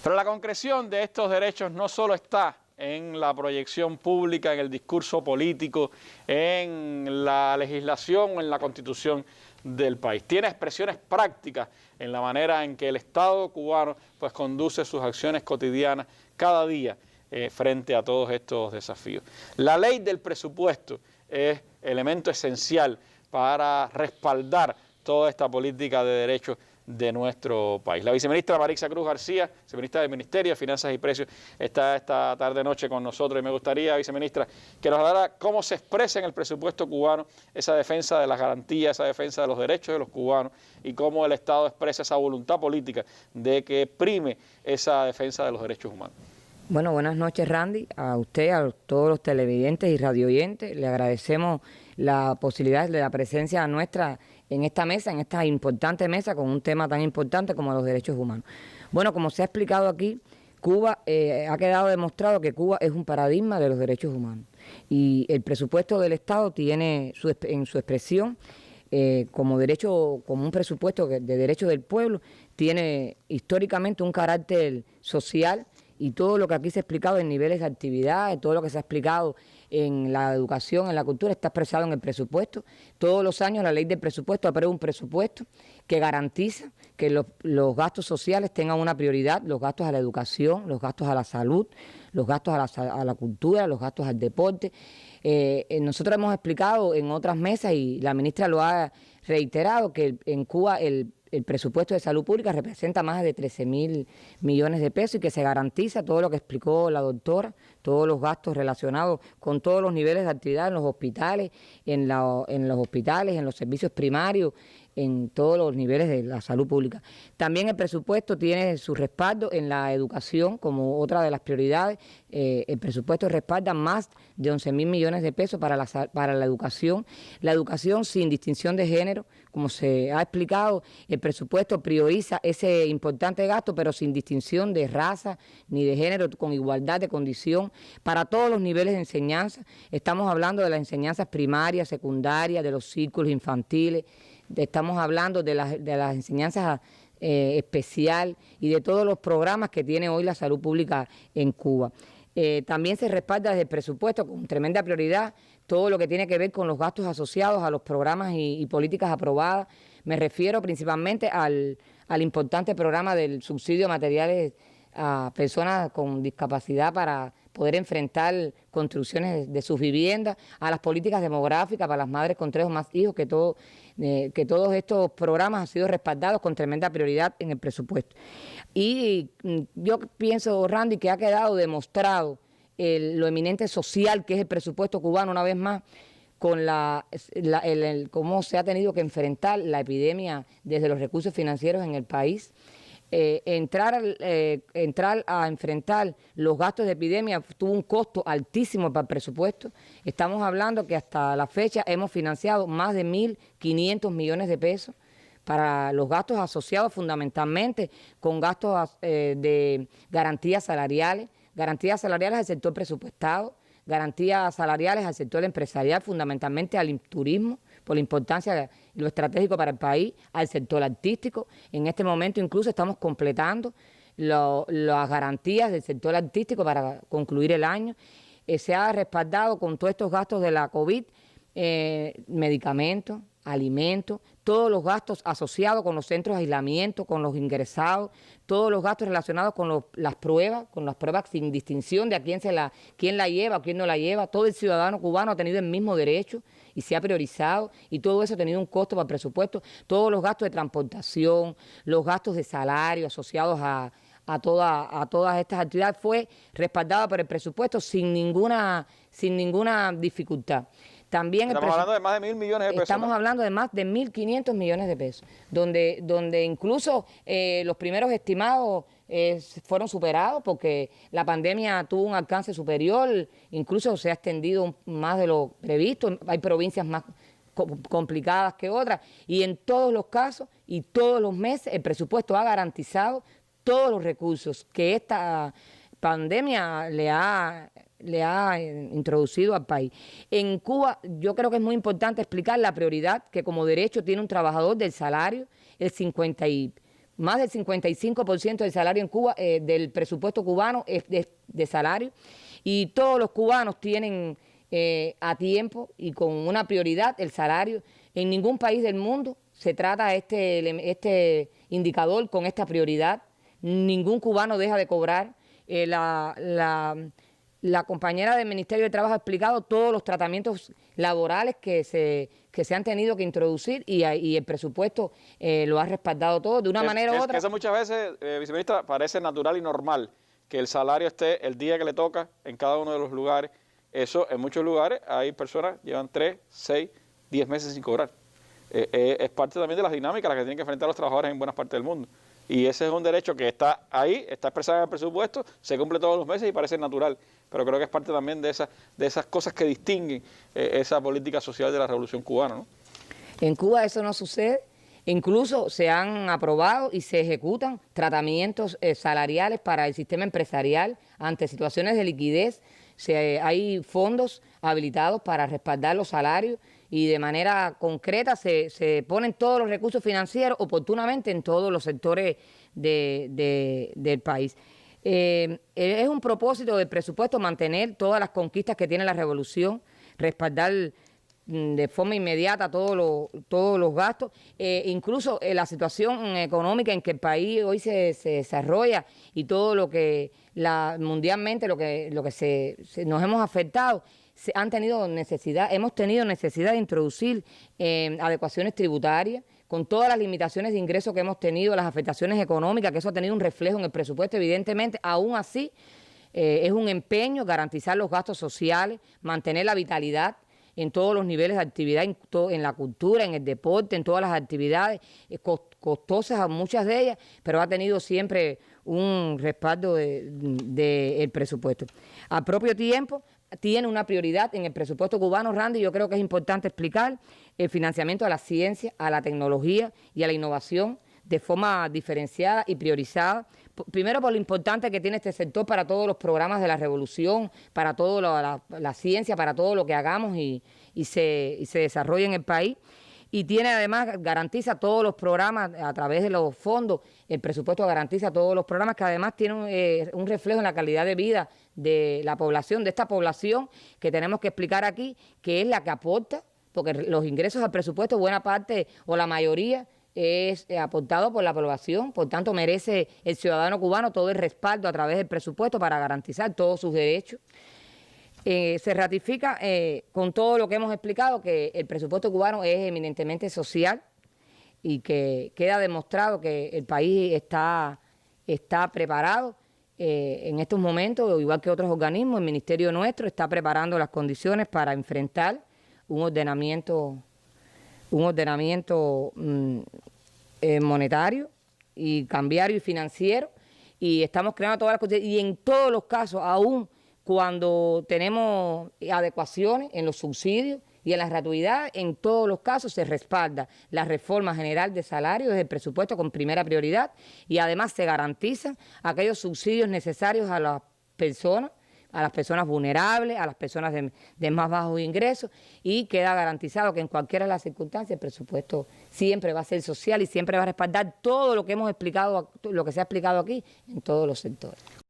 Pero la concreción de estos derechos no solo está en la proyección pública, en el discurso político, en la legislación o en la constitución del país. Tiene expresiones prácticas en la manera en que el Estado cubano pues conduce sus acciones cotidianas cada día frente a todos estos desafíos. La ley del presupuesto es elemento esencial para respaldar toda esta política de derechos de nuestro país. La viceministra Marixa Cruz García, viceministra del Ministerio de Finanzas y Precios, está esta tarde-noche con nosotros y me gustaría, viceministra, que nos hablara cómo se expresa en el presupuesto cubano esa defensa de las garantías, esa defensa de los derechos de los cubanos y cómo el Estado expresa esa voluntad política de que prime esa defensa de los derechos humanos. Bueno, buenas noches, Randy, a usted, a todos los televidentes y radioyentes. Le agradecemos la posibilidad de la presencia nuestra en esta mesa, en esta importante mesa, con un tema tan importante como los derechos humanos. Bueno, como se ha explicado aquí, Cuba ha quedado demostrado que Cuba es un paradigma de los derechos humanos. Y el presupuesto del Estado tiene en su expresión como un presupuesto de derechos del pueblo, tiene históricamente un carácter social. Y todo lo que aquí se ha explicado en niveles de actividad, todo lo que se ha explicado en la educación, en la cultura, está expresado en el presupuesto. Todos los años la ley del presupuesto aprueba un presupuesto que garantiza que los gastos sociales tengan una prioridad, los gastos a la educación, los gastos a la salud, los gastos a la cultura, los gastos al deporte. Nosotros hemos explicado en otras mesas y la ministra lo ha reiterado que en Cuba el presupuesto de salud pública representa más de 13.000 millones de pesos y que se garantiza todo lo que explicó la doctora, todos los gastos relacionados con todos los niveles de actividad en los hospitales, en los servicios primarios, en todos los niveles de la salud pública. También el presupuesto tiene su respaldo en la educación como otra de las prioridades. El presupuesto respalda más de 11.000 millones de pesos para la educación sin distinción de género. Como se ha explicado, el presupuesto prioriza ese importante gasto, pero sin distinción de raza ni de género, con igualdad de condición para todos los niveles de enseñanza. Estamos hablando de las enseñanzas primarias, secundarias, de los círculos infantiles. Estamos hablando de las enseñanzas especial y de todos los programas que tiene hoy la salud pública en Cuba. También se respalda desde el presupuesto con tremenda prioridad todo lo que tiene que ver con los gastos asociados a los programas y políticas aprobadas. Me refiero principalmente al importante programa del subsidio de materiales a personas con discapacidad para poder enfrentar construcciones de sus viviendas, a las políticas demográficas para las madres con 3 o más hijos, que todos estos programas han sido respaldados con tremenda prioridad en el presupuesto. Y yo pienso, Randy, que ha quedado demostrado lo eminente social que es el presupuesto cubano una vez más, con cómo se ha tenido que enfrentar la epidemia desde los recursos financieros en el país. Entrar a enfrentar los gastos de epidemia tuvo un costo altísimo para el presupuesto. Estamos hablando que hasta la fecha hemos financiado más de 1.500 millones de pesos para los gastos asociados fundamentalmente con gastos de garantías salariales al sector presupuestado, garantías salariales al sector empresarial, fundamentalmente al turismo, por la importancia y lo estratégico para el país, al sector artístico. En este momento incluso estamos completando las garantías del sector artístico para concluir el año. Se ha respaldado con todos estos gastos de la COVID, medicamentos, alimentos, todos los gastos asociados con los centros de aislamiento, con los ingresados, todos los gastos relacionados con las pruebas sin distinción de quién la lleva o quién no la lleva. Todo el ciudadano cubano ha tenido el mismo derecho y se ha priorizado, y todo eso ha tenido un costo para el presupuesto. Todos los gastos de transportación, los gastos de salario asociados a todas estas actividades fue respaldado por el presupuesto sin ninguna dificultad. También estamos hablando de más de 1.000 millones de pesos. Estamos hablando de más de 1.500 millones de pesos, donde incluso los primeros estimados fueron superados porque la pandemia tuvo un alcance superior, incluso se ha extendido más de lo previsto. Hay provincias más complicadas que otras, y en todos los casos y todos los meses el presupuesto ha garantizado todos los recursos que esta pandemia le ha introducido al país. En Cuba yo creo que es muy importante explicar la prioridad que como derecho tiene un trabajador del salario, el 50% más del 55% del salario en Cuba, del presupuesto cubano es de salario, y todos los cubanos tienen a tiempo y con una prioridad el salario. En ningún país del mundo se trata este indicador con esta prioridad. Ningún cubano deja de cobrar. La compañera del Ministerio de Trabajo ha explicado todos los tratamientos laborales que se han tenido que introducir y el presupuesto lo ha respaldado todo de una manera u otra. Que eso muchas veces, viceministra, parece natural y normal que el salario esté el día que le toca en cada uno de los lugares. Eso en muchos lugares hay personas que llevan 3, 6, 10 meses sin cobrar. Es parte también de las dinámicas a las que tienen que enfrentar los trabajadores en buenas partes del mundo. Y ese es un derecho que está ahí, está expresado en el presupuesto, se cumple todos los meses y parece natural. Pero creo que es parte también de esas cosas que distinguen esa política social de la Revolución Cubana, ¿no? En Cuba eso no sucede. Incluso se han aprobado y se ejecutan tratamientos salariales para el sistema empresarial ante situaciones de liquidez. Hay fondos habilitados para respaldar los salarios y de manera concreta se ponen todos los recursos financieros oportunamente en todos los sectores del país. Es un propósito del presupuesto mantener todas las conquistas que tiene la revolución, respaldar de forma inmediata todos los gastos, incluso la situación económica en que el país hoy se desarrolla y todo lo que mundialmente lo que nos hemos afectado. Hemos tenido necesidad de introducir adecuaciones tributarias con todas las limitaciones de ingresos que hemos tenido, las afectaciones económicas, que eso ha tenido un reflejo en el presupuesto, evidentemente. Aún así, es un empeño garantizar los gastos sociales, mantener la vitalidad en todos los niveles de actividad, en la cultura, en el deporte, en todas las actividades, costosas muchas de ellas, pero ha tenido siempre un respaldo del presupuesto. Al propio tiempo, tiene una prioridad en el presupuesto cubano, Randy. Yo creo que es importante explicar el financiamiento a la ciencia, a la tecnología y a la innovación de forma diferenciada y priorizada. Primero, por lo importante que tiene este sector para todos los programas de la revolución, para toda la ciencia, para todo lo que hagamos y se desarrolle en el país. Y tiene además, garantiza todos los programas a través de los fondos. El presupuesto garantiza todos los programas que además tienen un reflejo en la calidad de vida de la población, de esta población que tenemos que explicar aquí, que es la que aporta, porque los ingresos al presupuesto, buena parte o la mayoría, es aportado por la población. Por tanto, merece el ciudadano cubano todo el respaldo a través del presupuesto para garantizar todos sus derechos. Se ratifica con todo lo que hemos explicado que el presupuesto cubano es eminentemente social y que queda demostrado que el país está preparado en estos momentos, igual que otros organismos. El ministerio nuestro está preparando las condiciones para enfrentar un ordenamiento monetario y cambiario y financiero, y estamos creando todas las cosas, y en todos los casos, aún cuando tenemos adecuaciones en los subsidios y en la gratuidad, en todos los casos se respalda la reforma general de salarios desde el presupuesto con primera prioridad, y además se garantizan aquellos subsidios necesarios a las personas vulnerables, a las personas de más bajos ingresos, y queda garantizado que en cualquiera de las circunstancias el presupuesto siempre va a ser social y siempre va a respaldar todo lo que hemos explicado, lo que se ha explicado aquí en todos los sectores.